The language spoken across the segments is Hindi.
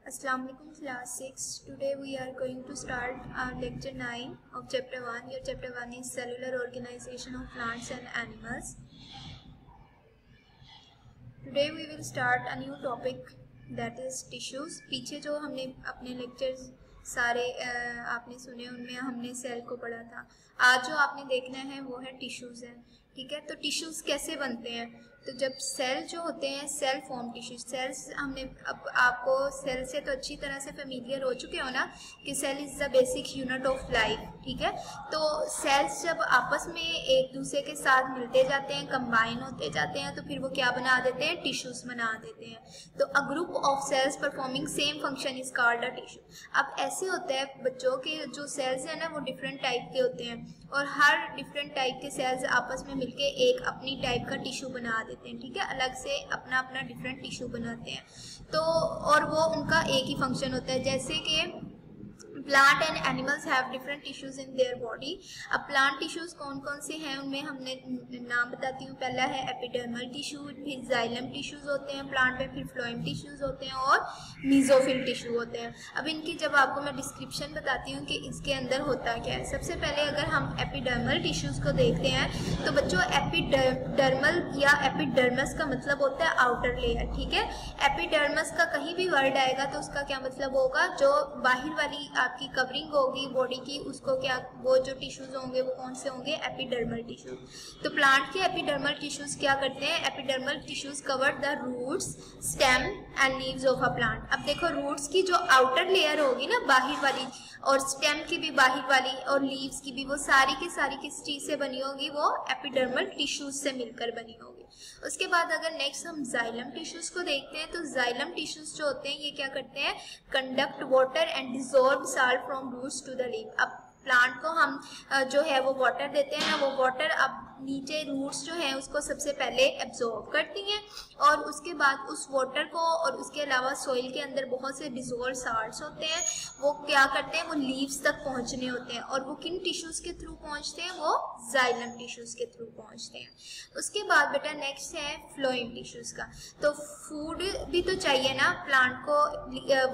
Assalamu alaikum class 6. Today we are going to start our lecture 9 of chapter 1. Your chapter 1 is cellular organization of plants and animals. Today we will start a new topic that is tissues. पीछे जो हमने अपने lectures सारे आपने सुने उनमें हमने सेल को पढ़ा था. आज जो आपने देखना है वो है टिश्यूज है. ठीक है, तो टिश्यूज कैसे बनते हैं? तो जब सेल जो होते हैं सेल फॉर्म टिश्यूज, सेल्स हमने अब आपको सेल से तो अच्छी तरह से फेमिलियर हो चुके हो ना कि cell is the basic unit of life. ठीक है, तो सेल्स जब आपस में एक दूसरे के साथ मिलते जाते हैं, कंबाइन होते जाते हैं, तो फिर वो क्या बना देते हैं? टिश्यूज बना देते हैं. तो a group of cells performing same function is called a tissue. अब ऐसे होता है बच्चों के जो सेल्स हैं ना वो डिफरेंट टाइप के होते हैं और हर डिफरेंट टाइप के सेल्स आपस में मिलके एक अपनी टाइप का टिश्यू बना देते हैं. ठीक है, अलग से अपना अपना डिफरेंट टिश्यू बनाते हैं. तो और वो उनका एक ही फंक्शन होता है. जैसे कि plant and animals have different tissues in their body. अब प्लांट टिश्यूज कौन कौन से हैं उनमें हमने नाम बताती हूँ. पहला है एपिडर्मल टिश्यू, फिर जाइलम टिश्यूज होते हैं प्लांट में, फिर फ्लोएम टिश्यूज होते हैं और मीजोफिल टिश्यू होते हैं. अब इनकी जब आपको मैं डिस्क्रिप्शन बताती हूँ कि इसके अंदर होता क्या है. सबसे पहले अगर हम एपिडर्मल टिश्यूज को देखते हैं तो बच्चों एपिडर्मल या एपिडर्मस का मतलब होता है आउटर लेयर. ठीक है, एपिडर्मस का कहीं भी वर्ड आएगा तो उसका क्या मतलब होगा? जो बाहर वाली की कवरिंग होगी बॉडी की, उसको क्या वो जो टिश्यूज होंगे वो कौन से होंगे? Epidermal tissues. तो प्लांट के एपिडर्मल टिश्यूज क्या करते हैं? Epidermal tissues cover the roots, stem and leaves of a plant. अब देखो रूट्स की जो आउटर लेयर होगी ना बाहर वाली, और स्टेम की भी बाहर वाली, और लीव्स की भी, वो सारी की सारी किस चीज से बनी होगी? वो एपिडर्मल टिश्यूज से मिलकर बनी होगी. उसके बाद अगर नेक्स्ट हम जाइलम टिश्यूज को देखते हैं तो जाइलम टिश्यूज जो होते हैं ये क्या करते हैं? Conduct water and dissolve salt from roots to the leaf. अब प्लांट को हम जो है वो वाटर देते हैं ना, वो वाटर अब नीचे रूट्स जो है उसको सबसे पहले एब्जॉर्ब करती हैं और उसके बाद उस वाटर को और उसके अलावा सॉइल के अंदर बहुत से डिसॉल्व साल्ट्स होते हैं, वो क्या करते हैं? वो लीव्स तक पहुंचने होते हैं. और वो किन टिश्यूज के थ्रू पहुंचते हैं? वो जाइलम टिश्यूज के थ्रू पहुंचते हैं. उसके बाद बेटा नेक्स्ट है फ्लोएम टिश्यूज का. तो फूड भी तो चाहिए ना प्लांट को,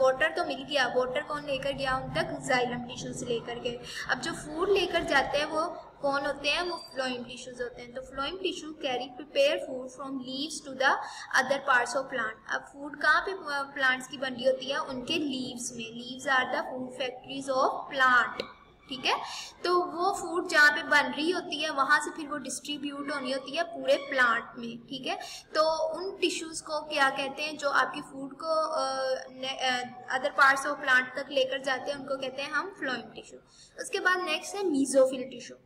वाटर तो मिल गया, वाटर कौन लेकर गया उन तक? जाइलम टिश्यूज लेकर गए. अब जो फूड लेकर जाते हैं वो कौन होते हैं? वो फ्लोएम टिश्यूज होते हैं. तो phloem tissue carry prepare food from leaves to the other parts of plant. अब फूड कहाँ पे प्लांट्स की बन रही होती है? उनके लीव्स में. Leaves are the food factories of plant. ठीक है, तो वो फूड जहाँ पे बन रही होती है वहां से फिर वो डिस्ट्रीब्यूट होनी होती है पूरे प्लांट में. ठीक है, तो उन टिश्यूज को क्या कहते हैं? जो आपकी फूड को अदर पार्ट्स ऑफ प्लांट तक लेकर जाते हैं उनको कहते हैं हम फ्लोएम टिश्यू. उसके बाद नेक्स्ट है मीजोफिल टिश्यू.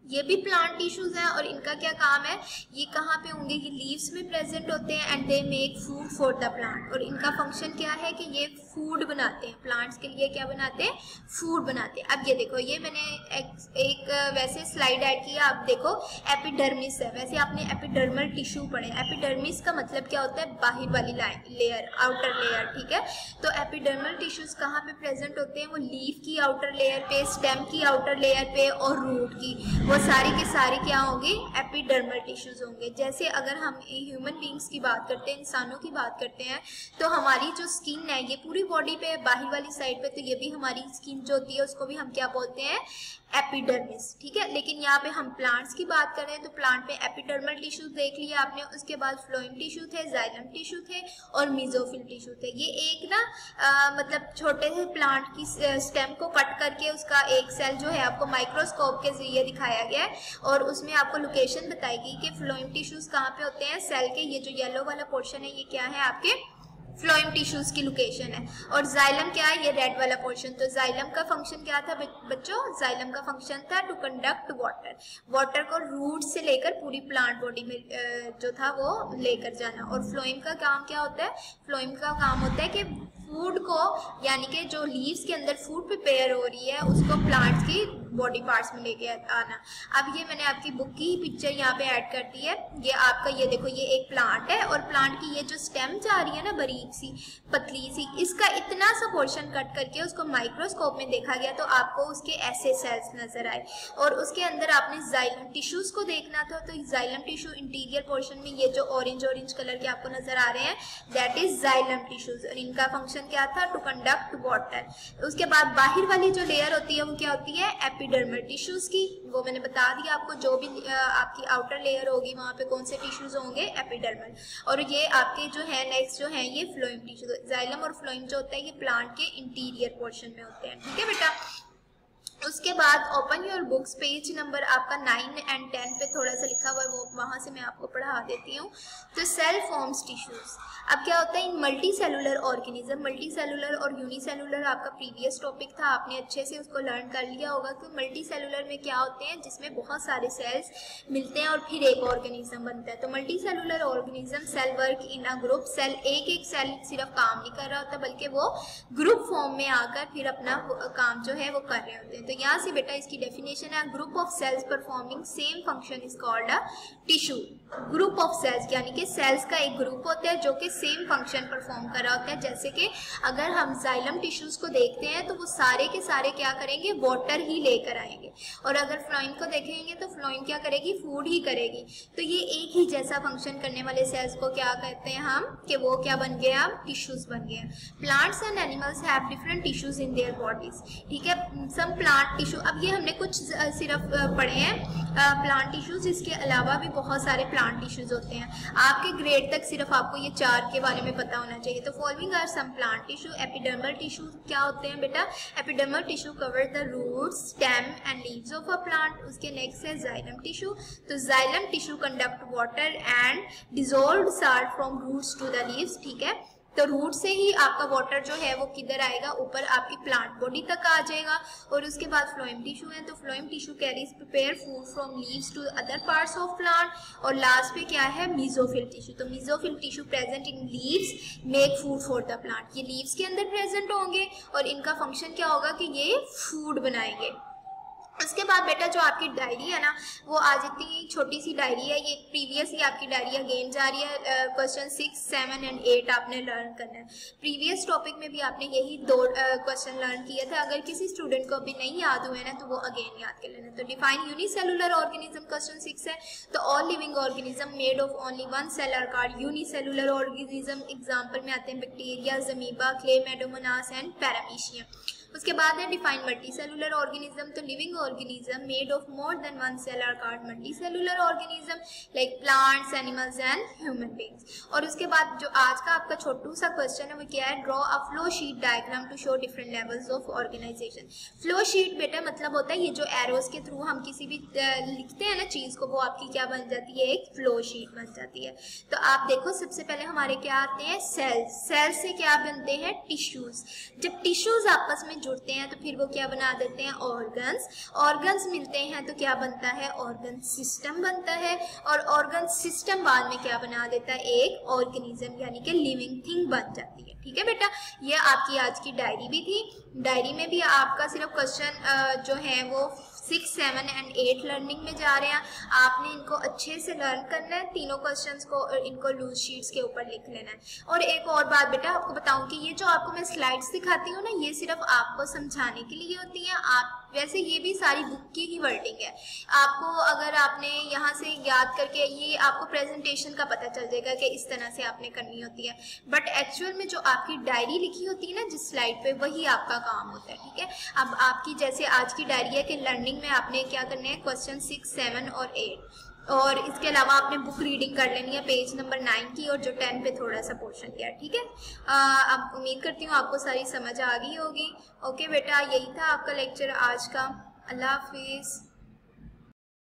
ये भी प्लांट टिश्यूज हैं और इनका क्या काम है? ये कहाँ पे होंगे? ये लीव्स में प्रेजेंट होते हैं and they make food for the plant. और इनका फंक्शन क्या है कि ये फूड बनाते हैं प्लांट्स के लिए. क्या बनाते हैं? फूड बनाते हैं. अब ये देखो, ये मैंने एक वैसे स्लाइड ऐड किया. आप देखो एपिडर्मिस है, वैसे आपने एपिडर्मल टिश्यू पढ़े. एपिडर्मिस का मतलब क्या होता है? बाहर वाली लेयर, आउटर लेयर. ठीक है, तो एपिडर्मल टिश्यूज कहाँ पे प्रेजेंट होते हैं? वो लीफ की आउटर लेयर पे, स्टेम की आउटर लेयर पे और रूट की, वो सारी के सारे क्या होंगे? एपिडर्मल टिश्यूज होंगे. जैसे अगर हम ह्यूमन बींग्स की बात करते हैं, इंसानों की बात करते हैं, तो हमारी जो स्किन है ये पूरी बॉडी पे बाहर वाली साइड पे, तो ये भी हमारी स्किन जो होती है उसको भी हम क्या बोलते हैं? एपिडर्मिस. ठीक है, लेकिन यहाँ पे हम प्लांट्स की बात करें तो प्लांट में एपिडर्मल टिश्यूज देख लिया आपने. उसके बाद फ्लोएम टिश्यू थे, जाइलम टिश्यू थे और मीजोफिल टिश्यू थे. ये एक ना मतलब छोटे से प्लांट की स्टेम को कट करके उसका एक सेल जो है आपको माइक्रोस्कोप के जरिए दिखाया गया है और उसमें आपको लोकेशन बताई गई कि फ्लोएम टिश्यूज कहाँ पे होते हैं सेल के. ये जो येलो वाला पोर्शन है ये क्या है? आपके फ्लोएम टिश्यूज की लोकेशन है. और जाइलम क्या है? ये रेड वाला पोर्शन. तो जाइलम का फंक्शन क्या था बच्चों? जाइलम का फंक्शन था टू कंडक्ट वाटर, वाटर को रूट से लेकर पूरी प्लांट बॉडी में जो था वो लेकर जाना. और फ्लोएम का काम क्या होता है? फ्लोएम का काम होता है कि फूड को, यानी कि जो लीव्स के अंदर फूड प्रिपेयर हो रही है उसको प्लांट्स की बॉडी पार्ट्स में लेके आना. अब ये मैंने आपकी बुक की पिक्चर यहाँ पे ऐड कर दी है. ये आपका ये देखो, ये एक प्लांट है और प्लांट की ये जो स्टेम जा रही है ना बारीक सी, पतली सी, इसका इतना सा पोर्शन कट करके उसको माइक्रोस्कोप में देखा गया तो आपको उसके ऐसे सेल्स नजर आए। और उसके अंदर आपने जाइलम टिश्यूज को देखना था, तो जाइलम टिश्यू इंटीरियर पोर्शन में ये जो ऑरेंज कलर के आपको नजर आ रहे हैं दैट इज जाइलम टिश्यूज, और इनका फंक्शन क्या था, टू कंडक्ट वाटर। उसके बाद बाहर वाली जो लेयर होती है वो क्या होती है, एपिडर्मल टिश्यूज की, वो मैंने बता दिया आपको, जो भी आपकी आउटर लेयर होगी वहां पे कौन से टिश्यूज होंगे, एपिडर्मल। और ये आपके जो है नेक्स्ट जो है ये फ्लोएम टिश्यू, जाइलम और फ्लोएम जो होता है ये प्लांट के इंटीरियर पोर्शन में होते हैं, ठीक है बेटा। उसके बाद open your books, page number आपका 9 और 10 पे थोड़ा सा लिखा हुआ है, वो वहाँ से मैं आपको पढ़ा देती हूँ। तो सेल फॉर्म्स टिश्यूज, अब क्या होता है इन multi cellular organism, multicellular और यूनिसेलुलर आपका प्रीवियस टॉपिक था, आपने अच्छे से उसको लर्न कर लिया होगा कि मल्टी सेलुलर में क्या होते हैं, जिसमें बहुत सारे सेल्स मिलते हैं और फिर एक ऑर्गेनिज्म बनता है। तो multi cellular organism cell work in a group, cell एक सेल सिर्फ काम नहीं कर रहा होता बल्कि वो ग्रुप फॉर्म में आकर फिर अपना काम जो है वो कर रहे होते हैं। तो यहाँ से बेटा इसकी डेफिनेशन है, group of cells performing same function is called a tissue. Group of cells यानी कि सेल्स का एक ग्रुप होता है जो कि सेम फंक्शन परफॉर्म कर रहा होता है। जैसे कि अगर हम जाइलम टिश्यूज को देखते हैं तो वो सारे के सारे क्या करेंगे, वाटर ही लेकर आएंगे, और अगर फ्लोएम को देखेंगे तो फ्लोएम क्या करेगी, फूड ही करेगी। तो ये एक ही जैसा फंक्शन करने वाले सेल्स को क्या कहते हैं हम, कि वो क्या बन गए, अब टिश्यूज बन गए। Plants and animals have different tissues in their bodies, ठीक है। सम प्लांट टिश्यू, अब ये हमने कुछ सिर्फ पढ़े हैं प्लांट टिश्यूज, इसके अलावा भी बहुत सारे प्लांट टिश्यूज होते हैं। आपके ग्रेड तक सिर्फ आपको ये 4 के बारे में पता होना चाहिए। तो following are some plant tissue. Epidermal tissue क्या होते हैं बेटा, epidermal tissue cover the roots, stem and leaves of a plant. उसके नेक्स्ट है जाइलम टिश्यू। तो xylem tissue conduct water and dissolved salt from roots to the leaves, ठीक है। तो रूट से ही आपका वाटर जो है वो किधर आएगा, ऊपर आपकी प्लांट बॉडी तक आ जाएगा। और उसके बाद फ्लोएम टिश्यू है, तो phloem tissue carries prepare food from leaves to other parts of plant. और लास्ट पे क्या है, मीजोफिल टिश्यू। तो mesophyll tissue present in leaves make food for the plant, ये लीव्स के अंदर प्रेजेंट होंगे और इनका फंक्शन क्या होगा कि ये फूड बनाएंगे। उसके बाद बेटा जो आपकी डायरी है ना, वो आज इतनी छोटी सी डायरी है, ये प्रीवियस ही आपकी डायरी अगेन जा रही है। क्वेश्चन 6, 7 और 8 आपने लर्न करना है। प्रीवियस टॉपिक में भी आपने यही 2 क्वेश्चन लर्न किए थे। अगर किसी स्टूडेंट को अभी नहीं याद हुए ना तो वो अगेन याद कर लेना। तो डिफाइन यूनिसेलुलर ऑर्गेनिज्म क्वेश्चन 6 है। तो all living organism made of only one cell are called unicellular organism. Example में आते हैं bacteria, amoeba, chlamydomonas and paramecium. उसके बाद है डिफाइन मल्टी सेलुलर ऑर्गेनिज्म। तो living organism made of more than one cell are called multi cellular organism like plants, animals and human beings. और उसके बाद जो आज का आपका छोटू सा क्वेश्चन है वो क्या है, draw a flow sheet diagram to show different levels of organisation. Flow sheet बेटा मतलब होता है ये जो एरोज के थ्रू हम किसी भी लिखते हैं ना चीज को, वो आपकी क्या बन जाती है, एक फ्लो शीट बन जाती है। तो आप देखो सबसे पहले हमारे क्या आते हैं, सेल्स। सेल्स से क्या बनते हैं, टिश्यूज। जब टिश्यूज आपस में जुड़ते हैं तो फिर वो क्या बना देते हैं, ऑर्गन्स। ऑर्गन्स मिलते हैं तो क्या बनता है, ऑर्गन सिस्टम बनता है। और ऑर्गन सिस्टम बाद में क्या बना देता है, एक ऑर्गेनिज्म यानी कि लिविंग थिंग बन जाती है। ठीक है बेटा, ये आपकी आज की डायरी भी थी। डायरी में भी आपका सिर्फ क्वेश्चन जो है वो 6, 7 और 8 लर्निंग में जा रहे हैं। आपने इनको अच्छे से लर्न करना है, तीनों क्वेश्चंस को इनको लूज शीट्स के ऊपर लिख लेना है। और एक और बात बेटा आपको बताऊं कि ये जो आपको मैं स्लाइड्स दिखाती हूँ ना, ये सिर्फ आपको समझाने के लिए होती है। आप वैसे ये भी सारी बुक की ही वर्डिंग है। आपको अगर आपने यहाँ से याद करके ये आपको प्रेजेंटेशन का पता चल जाएगा कि इस तरह से आपने करनी होती है, बट एक्चुअल में जो आपकी डायरी लिखी होती है ना जिस स्लाइड पे, वही आपका काम होता है। ठीक है, अब आपकी जैसे आज की डायरी है कि लर्निंग में आपने क्या करना है, क्वेश्चन 6, 7 और 8, और इसके अलावा आपने बुक रीडिंग कर लेनी है पेज नंबर 9 की, और जो 10 पे थोड़ा सा पोर्शन किया। ठीक है, अब उम्मीद करती हूँ आपको सारी समझ आ गई होगी। ओके बेटा, यही था आपका लेक्चर आज का। अल्लाह हाफिज़।